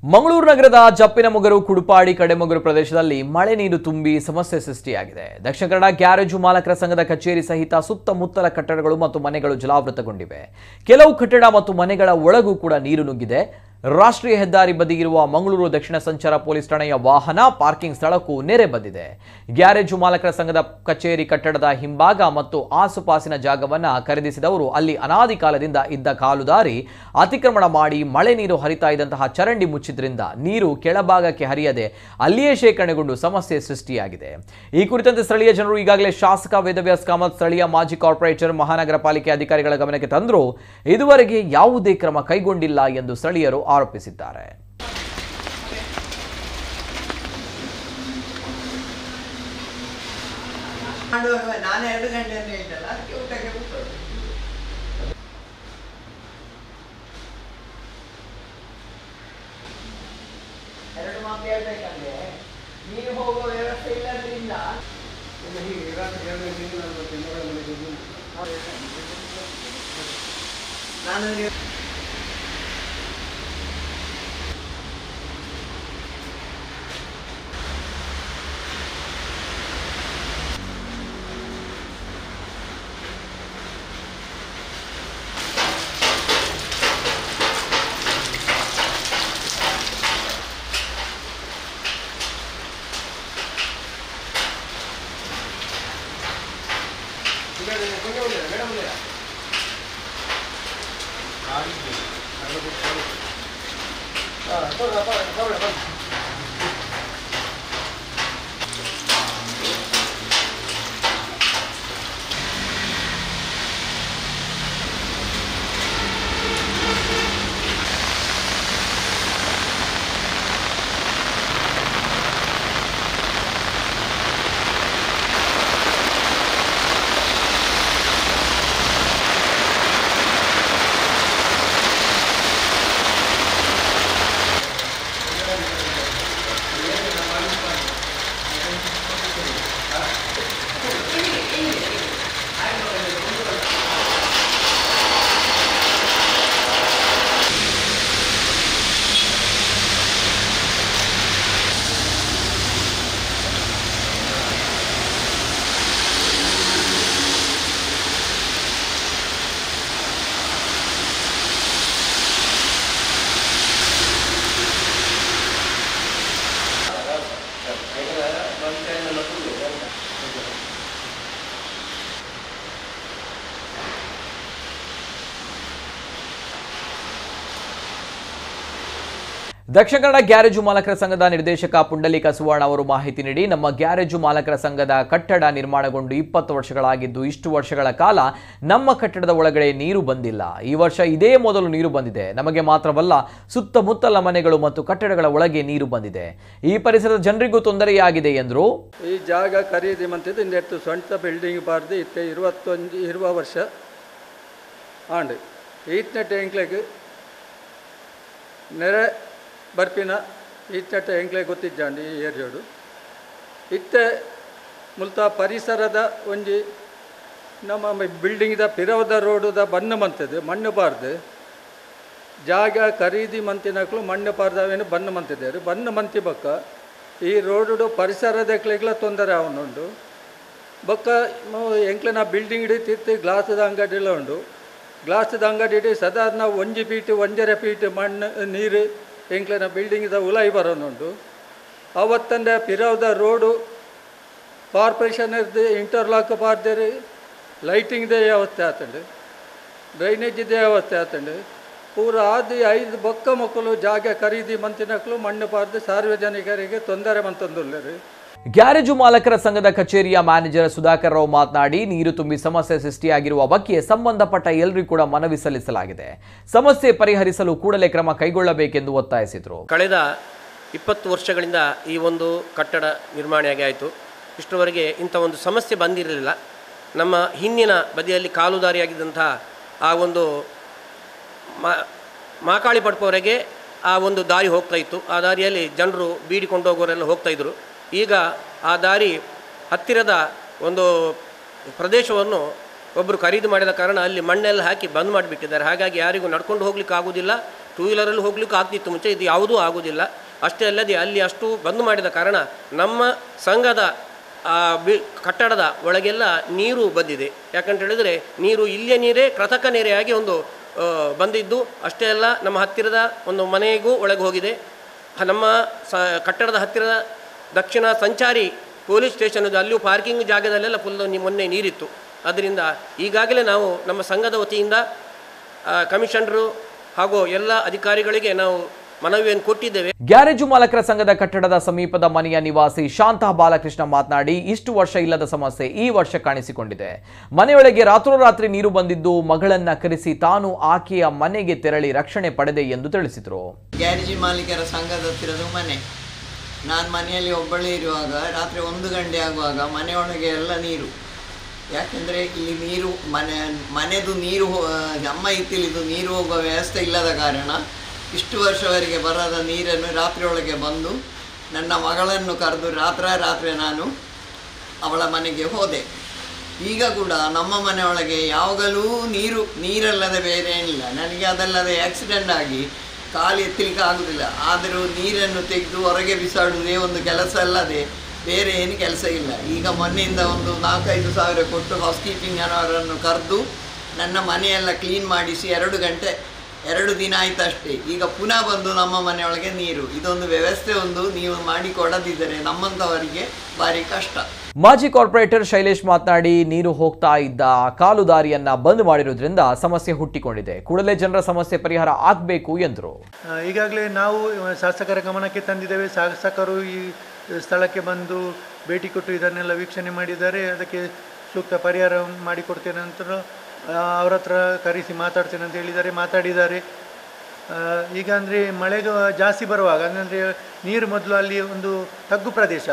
ಮಂಗಳೂರು ನಗರದ ಜಪ್ಪಿನಮೊಗರು ಕುಡುಪಾಡಿ ಕಡೆಮೊಗರು ಪ್ರದೇಶದಲ್ಲಿ ಮಳೆ ನೀರು ತುಂಬಿ ಸಮಸ್ಯೆ ಸೃಷ್ಟಿಯಾಗಿದೆ. ದಕ್ಷಿಣ ಕನ್ನಡ ಗ್ಯಾರೇಜು ಮಾಲಕರ ಸಂಘದ ಕಚೇರಿ ಸಹಿತ ಸುತ್ತಮುತ್ತಲ ಕಟ್ಟಡಗಳು ಮತ್ತು ಮನೆಗಳು ಜಲಾವೃತಗೊಂಡಿವೆ. ಕೆಲವು ಕಟ್ಟಡ ಮತ್ತು ಮನೆಗಳ ಒಳಗೂ ಕೂಡ ನೀರು ನುಗ್ಗಿದೆ. ರಾಷ್ಟ್ರೀಯ ಹೆದ್ದಾರಿ ಬದಿಗಿರುವ ಮಂಗಳೂರು ದಕ್ಷಿಣ ಸಂಚಾರ ಪೊಲೀಸ್ ಠಾಣೆಯ ವಾಹನ ಪಾರ್ಕಿಂಗ್ ಸ್ಥಳಕ್ಕೂ ನೆರೆ ಬಂದಿದೆ. ಗ್ಯಾರೇಜು ಮಾಲಕರ ಸಂಘದ ಕಚೇರಿ ಕಟ್ಟಡದ ಹಿಂಭಾಗ ಮತ್ತು ಆಸುಪಾಸಿನ ಜಾಗವನ್ನು ಖರೀದಿಸಿದವರು ಅಲ್ಲಿ ಅನಾದಿ ಕಾಲದಿಂದ ಇದ್ದ ಕಾಲುದಾರಿ ಅತಿಕ್ರಮಣ ಮಾಡಿ ಮಳೆ ನೀರು ಹರಿತಾ ಇದ್ದಂತಹ ಚರಂಡಿ ಮುಚ್ಚಿದ್ರಿಂದ ನೀರು ಕೆಳಭಾಗಕ್ಕೆ ಹರಿಯದೆ ಅಲ್ಲಿಯೇ ಶೇಖರಣೆಗೊಂಡು ಸಮಸ್ಯೆ ಸೃಷ್ಟಿಯಾಗಿದೆ. ಈ ಕುರಿತಂತೆ ಸ್ಥಳೀಯ ಜನರು ಈಗಾಗಲೇ ಶಾಸಕ ವೇದವ್ಯಾಸ್ ಕಾಮತ್, ಸ್ಥಳೀಯ ಮಾಜಿ ಕಾರ್ಪೊರೇಟರ್, ಮಹಾನಗರ ಪಾಲಿಕೆ ಅಧಿಕಾರಿಗಳ ಗಮನಕ್ಕೆ ತಂದರೂ ಇದುವರೆಗೆ ಯಾವುದೇ ಕ್ರಮ ಕೈಗೊಂಡಿಲ್ಲ ಎಂದು ಸ್ಥಳೀಯರು ಆರೋಪಿಸಿದ್ದಾರೆ. ದಕ್ಷಿಣ ಕನ್ನಡ ಗ್ಯಾರೇಜು ಮಾಲಕರ ಸಂಘದ ನಿರ್ದೇಶಕ ಪುಂಡಲೀಕ ಸುವರ್ಣ ಅವರು ಮಾಹಿತಿ ನೀಡಿ, ನಮ್ಮ ಗ್ಯಾರೇಜು ಮಾಲಕರ ಸಂಘದ ಕಟ್ಟಡ ನಿರ್ಮಾಣಗೊಂಡು 20 ವರ್ಷಗಳಾಗಿದ್ದು, ಇಷ್ಟು ವರ್ಷಗಳ ಕಾಲ ನಮ್ಮ ಕಟ್ಟಡದ ಒಳಗಡೆ ನೀರು ಬಂದಿಲ್ಲ. ಈ ವರ್ಷ ಇದೇ ಮೊದಲು ನೀರು ಬಂದಿದೆ. ನಮಗೆ ಮಾತ್ರವಲ್ಲ, ಸುತ್ತಮುತ್ತಲ ಮನೆಗಳು ಮತ್ತು ಕಟ್ಟಡಗಳ ಒಳಗೆ ನೀರು ಬಂದಿದೆ. ಈ ಪರಿಸರದ ಜನರಿಗೂ ತೊಂದರೆಯಾಗಿದೆ ಎಂದರು. ಈ ಜಾಗ ಖರೀದಿ ಮಂತಿದ್ದು ಇಂದೆತ್ತು ಸ್ವಂತ ಬಿಲ್ಡಿಂಗ್ ಬಾರ್ದು ಇತ್ತೆ 20 ವರ್ಷ ಆಂಡ್ ಈತ್ನೆಟ್ಟು ಎಂಕ್ಲೆಗ್ ನೆರೆ ಬರ್ಪಿನ ಈತ್ನೆಟ್ಟ ಎಂಕ್ಲೆ ಗೊತ್ತಿದ್ದಾಂಡಿ ಈ ಏರಿಯೋಡು ಇತ್ತೆ ಮುಲ್ತ ಪರಿಸರದ ಒಂಜಿ ನಮ್ಮ ಬಿಲ್ಡಿಂಗ್ದ ಪಿರವದ ರೋಡುದ ಬಣ್ಣ ಮಂತದ್ದು ಮಣ್ಣು ಬಾರ್ದು ಜಾಗ ಖರೀದಿ ಮಂತಿನಕ್ಲು ಮಣ್ಣು ಬಾರ್ದವೇನು ಬಣ್ಣ ಮಂತಿದ್ದಾರೆ. ಬಣ್ಣ ಮಂತಿ ಬೊಕ್ಕ ಈ ರೋಡು ಪರಿಸರದಕ್ಲೆಗ್ಲ ತೊಂದರೆ ಅವನುಂಡು ಬೊಕ್ಕ ಎಂಕ್ಲೆನ ಬಿಲ್ಡಿಂಗ್ ಹಿಡಿತಿತ್ತು ಗ್ಲಾಸದ ಅಂಗಡಿಲ್ಲ ಉಂಡು. ಗ್ಲಾಸದ ಅಂಗಡಿ ಹಿಡಿ ಸಾಧಾರಣ 1 ಫೀಟ್ 1.5 ಫೀಟ್ ಮಣ್ಣು ನೀರು ಎಂಕ್ಲೆನ ಬಿಲ್ಡಿಂಗ್ದ ಉಲಾಯಿ ಬರೋನುಂಡು. ಅವತ್ತಂದ ಪಿರವದ ರೋಡು ಕಾರ್ಪೊರೇಷನ್ದು ಇಂಟರ್ಲಾಕ್ ಪಾರ್ದೇರಿ ಲೈಟಿಂಗ್ದೇ ವ್ಯವಸ್ಥೆ ಆತಂಡು, ಡ್ರೈನೇಜ್ದೇ ವ್ಯವಸ್ಥೆ ಆತಂಡು. ಪೂರ ಆದಿ 5 ಬೊಕ್ಕ ಮಕ್ಕಳು ಜಾಗ ಖರೀದಿ ಮಂತಿನಕ್ಲು ಮಣ್ಣು ಪಾರ್ದು ಸಾರ್ವಜನಿಕರಿಗೆ ತೊಂದರೆ ಮಂತಂದುಳ್ಳರು. ಗ್ಯಾರೇಜು ಮಾಲಕರ ಸಂಘದ ಕಚೇರಿಯ ಮ್ಯಾನೇಜರ್ ಸುಧಾಕರ್ ರಾವ್ ಮಾತನಾಡಿ, ನೀರು ತುಂಬಿ ಸಮಸ್ಯೆ ಸೃಷ್ಟಿಯಾಗಿರುವ ಬಗ್ಗೆ ಸಂಬಂಧಪಟ್ಟ ಎಲ್ಲರಿಗೂ ಕೂಡ ಮನವಿ ಸಲ್ಲಿಸಲಾಗಿದೆ. ಸಮಸ್ಯೆ ಪರಿಹರಿಸಲು ಕೂಡಲೇ ಕ್ರಮ ಕೈಗೊಳ್ಳಬೇಕೆಂದು ಒತ್ತಾಯಿಸಿದರು. ಕಳೆದ 20 ವರ್ಷಗಳಿಂದ ಈ ಒಂದು ಕಟ್ಟಡ ನಿರ್ಮಾಣವಾಗಿ ಆಯಿತು. ಇಷ್ಟರವರೆಗೆ ಇಂಥ ಒಂದು ಸಮಸ್ಯೆ ಬಂದಿರಲಿಲ್ಲ. ನಮ್ಮ ಹಿಂದಿನ ಬದಿಯಲ್ಲಿ ಕಾಲುದಾರಿಯಾಗಿದ್ದಂತಹ ಆ ಒಂದು ಮಾಕಾಳಿ ಪಡ್ಪವರೆಗೆ ಆ ಒಂದು ದಾರಿ ಹೋಗ್ತಾ ಇತ್ತು. ಆ ದಾರಿಯಲ್ಲಿ ಜನರು ಬೀಡಿಕೊಂಡು ಹೋಗೋರೆಲ್ಲ ಹೋಗ್ತಾಯಿದ್ರು. ಈಗ ಆ ದಾರಿ ಹತ್ತಿರದ ಒಂದು ಪ್ರದೇಶವನ್ನು ಒಬ್ಬರು ಖರೀದಿ ಮಾಡಿದ ಕಾರಣ ಅಲ್ಲಿ ಮಣ್ಣೆಲ್ಲ ಹಾಕಿ ಬಂದ್ ಮಾಡಿಬಿಟ್ಟಿದ್ದಾರೆ. ಹಾಗಾಗಿ ಯಾರಿಗೂ ನಡ್ಕೊಂಡು ಹೋಗ್ಲಿಕ್ಕೆ ಆಗೋದಿಲ್ಲ, ಟೂ ವೀಲರಲ್ಲಿ ಹೋಗ್ಲಿಕ್ಕೆ ಆಗ್ತಿತ್ತು ಮುಂಚೆ, ಇದು ಯಾವುದೂ ಆಗೋದಿಲ್ಲ. ಅಷ್ಟೇ ಅಲ್ಲದೆ ಅಲ್ಲಿ ಅಷ್ಟು ಬಂದ್ ಮಾಡಿದ ಕಾರಣ ನಮ್ಮ ಸಂಘದ ಕಟ್ಟಡದ ಒಳಗೆಲ್ಲ ನೀರು ಬಂದಿದೆ. ಯಾಕಂತ ಹೇಳಿದರೆ ನೀರು ಇಲ್ಲಿಯ ನೀರೇ ಕೃತಕ ನೀರೆಯಾಗಿ ಒಂದು ಬಂದಿದ್ದು. ಅಷ್ಟೇ ಅಲ್ಲ, ನಮ್ಮ ಹತ್ತಿರದ ಒಂದು ಮನೆಗೂ ಒಳಗೆ ಹೋಗಿದೆ. ನಮ್ಮ ಕಟ್ಟಡದ ಹತ್ತಿರದ ದಕ್ಷಿಣ ಸಂಚಾರಿ ಪೊಲೀಸ್ ಸ್ಟೇಷನ್ ಅಲ್ಲಿಯೂ ಪಾರ್ಕಿಂಗ್ ಜಾಗದಲ್ಲೆಲ್ಲ ಫುಲ್ ಮೊನ್ನೆ ನೀರಿತ್ತು. ಅದರಿಂದ ಈಗಾಗಲೇ ನಾವು ನಮ್ಮ ಸಂಘದ ವತಿಯಿಂದ ಕಮಿಷನರು ಹಾಗೂ ಎಲ್ಲ ಅಧಿಕಾರಿಗಳಿಗೆ ನಾವು ಮನವಿಯನ್ನು ಕೊಟ್ಟಿದ್ದೇವೆ. ಗ್ಯಾರೇಜು ಮಾಲಕರ ಸಂಘದ ಕಟ್ಟಡದ ಸಮೀಪದ ಮನೆಯ ನಿವಾಸಿ ಶಾಂತ ಬಾಲಕೃಷ್ಣ ಮಾತನಾಡಿ, ಇಷ್ಟು ವರ್ಷ ಇಲ್ಲದ ಸಮಸ್ಯೆ ಈ ವರ್ಷ ಕಾಣಿಸಿಕೊಂಡಿದೆ. ಮನೆಯೊಳಗೆ ರಾತ್ರೋರಾತ್ರಿ ನೀರು ಬಂದಿದ್ದು ಮಗಳನ್ನ ಕರೆಸಿ ತಾನು ಆಕೆಯ ಮನೆಗೆ ತೆರಳಿ ರಕ್ಷಣೆ ಪಡೆದೆ ಎಂದು ತಿಳಿಸಿದರು. ಗ್ಯಾರೇಜು ಮಾಲೀಕರ ಸಂಘದ ಹತ್ತಿರದ ಮನೆ. ನಾನು ಮನೆಯಲ್ಲಿ ಒಬ್ಬಳೇ ಇರುವಾಗ ರಾತ್ರಿ 1 ಗಂಟೆ ಆಗುವಾಗ ಮನೆಯೊಳಗೆ ಎಲ್ಲ ನೀರು. ಯಾಕೆಂದರೆ ಇಲ್ಲಿ ನೀರು ಮನೆದು ನೀರು ಅಮ್ಮ ಇತ್ತಿಲಿದು ನೀರು ಹೋಗುವ ವ್ಯವಸ್ಥೆ ಇಲ್ಲದ ಕಾರಣ ಇಷ್ಟು ವರ್ಷವರೆಗೆ ಬರದ ನೀರನ್ನು ರಾತ್ರಿಯೊಳಗೆ ಬಂದು ನನ್ನ ಮಗಳನ್ನು ಕರೆದು ರಾತ್ರಿ ನಾನು ಅವಳ ಮನೆಗೆ ಹೋದೆ. ಈಗ ಕೂಡ ನಮ್ಮ ಮನೆಯೊಳಗೆ ಯಾವಾಗಲೂ ನೀರಲ್ಲದೆ ಬೇರೆ ಏನಿಲ್ಲ. ನನಗೆ ಅದಲ್ಲದೆ ಆಕ್ಸಿಡೆಂಟ್ ಆಗಿ ಕಾಲು ಎತ್ತಲಿಕ್ಕೆ ಆಗೋದಿಲ್ಲ. ಆದರೂ ನೀರನ್ನು ತೆಗೆದು ಹೊರಗೆ ಬಿಸಾಡುವುದೇ ಒಂದು ಕೆಲಸ ಅಲ್ಲದೆ ಬೇರೆ ಏನು ಕೆಲಸ ಇಲ್ಲ. ಈಗ ಮೊನ್ನೆಯಿಂದ ಒಂದು 4-5 ಸಾವಿರ ಕೊಟ್ಟು ಹೌಸ್ ಕೀಪಿಂಗ್ ಅವರನ್ನು ಕರೆದು ನನ್ನ ಮನೆಯೆಲ್ಲ ಕ್ಲೀನ್ ಮಾಡಿಸಿ 2 ದಿನ ಆಯ್ತು ಅಷ್ಟೇ. ಈಗ ಪುನಃ ಬಂದು ನಮ್ಮ ಮನೆಯೊಳಗೆ ನೀರು. ಇದೊಂದು ವ್ಯವಸ್ಥೆ ನೀವು ಮಾಡಿಕೊಡದಿದ್ದರೆ ನಮ್ಮಂಥವರಿಗೆ ಭಾರಿ ಕಷ್ಟ. ಮಾಜಿ ಕಾರ್ಪೊರೇಟರ್ ಶೈಲೇಶ್ ಮಾತನಾಡಿ, ನೀರು ಹೋಗ್ತಾ ಇದ್ದ ಕಾಲು ದಾರಿಯನ್ನ ಬಂದ್ ಮಾಡಿರೋದ್ರಿಂದ ಸಮಸ್ಯೆ ಹುಟ್ಟಿಕೊಂಡಿದೆ. ಕೂಡಲೇ ಜನರ ಸಮಸ್ಯೆ ಪರಿಹಾರ ಆಗಬೇಕು ಎಂದರು. ಈಗಾಗಲೇ ನಾವು ಶಾಸಕರ ಗಮನಕ್ಕೆ ತಂದಿದ್ದೇವೆ. ಶಾಸಕರು ಈ ಸ್ಥಳಕ್ಕೆ ಬಂದು ಭೇಟಿ ಕೊಟ್ಟು ಇದನ್ನೆಲ್ಲ ವೀಕ್ಷಣೆ ಮಾಡಿದ್ದಾರೆ. ಅದಕ್ಕೆ ಸೂಕ್ತ ಪರಿಹಾರ ಮಾಡಿಕೊಡ್ತೇನೆ ಅಂತ ಅವ್ರ ಹತ್ರ ಕರೆಸಿ ಮಾತಾಡ್ತೇನೆ ಅಂತ ಮಾತಾಡಿದ್ದಾರೆ. ಈಗ ಅಂದರೆ ಮಳೆಗೆ ಜಾಸ್ತಿ ಬರುವಾಗ ಅಂದರೆ ನೀರು ಮೊದಲು ಅಲ್ಲಿ ಒಂದು ತಗ್ಗು ಪ್ರದೇಶ,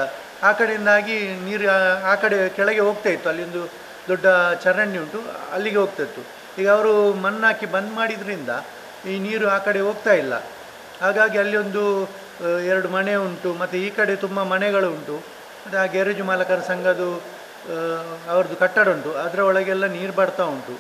ಆ ಕಡೆಯಿಂದಾಗಿ ನೀರು ಆ ಕಡೆ ಕೆಳಗೆ ಹೋಗ್ತಾ ಇತ್ತು. ಅಲ್ಲಿ ಒಂದು ದೊಡ್ಡ ಚರಂಡಿ ಉಂಟು, ಅಲ್ಲಿಗೆ ಹೋಗ್ತಾ ಇತ್ತು. ಈಗ ಅವರು ಮಣ್ಣಾಕಿ ಬಂದ್ ಮಾಡಿದ್ರಿಂದ ಈ ನೀರು ಆ ಕಡೆ ಹೋಗ್ತಾ ಇಲ್ಲ. ಹಾಗಾಗಿ ಅಲ್ಲಿ ಒಂದು 2 ಮನೆ ಉಂಟು, ಮತ್ತು ಈ ಕಡೆ ತುಂಬ ಮನೆಗಳು ಉಂಟು. ಮತ್ತು ಆ ಗ್ಯಾರೇಜು ಮಾಲಕರ ಸಂಘದ್ದು ಅವ್ರದ್ದು ಕಟ್ಟಡ ಉಂಟು, ಅದರ ಒಳಗೆಲ್ಲ ನೀರು ಬರ್ತಾ ಉಂಟು.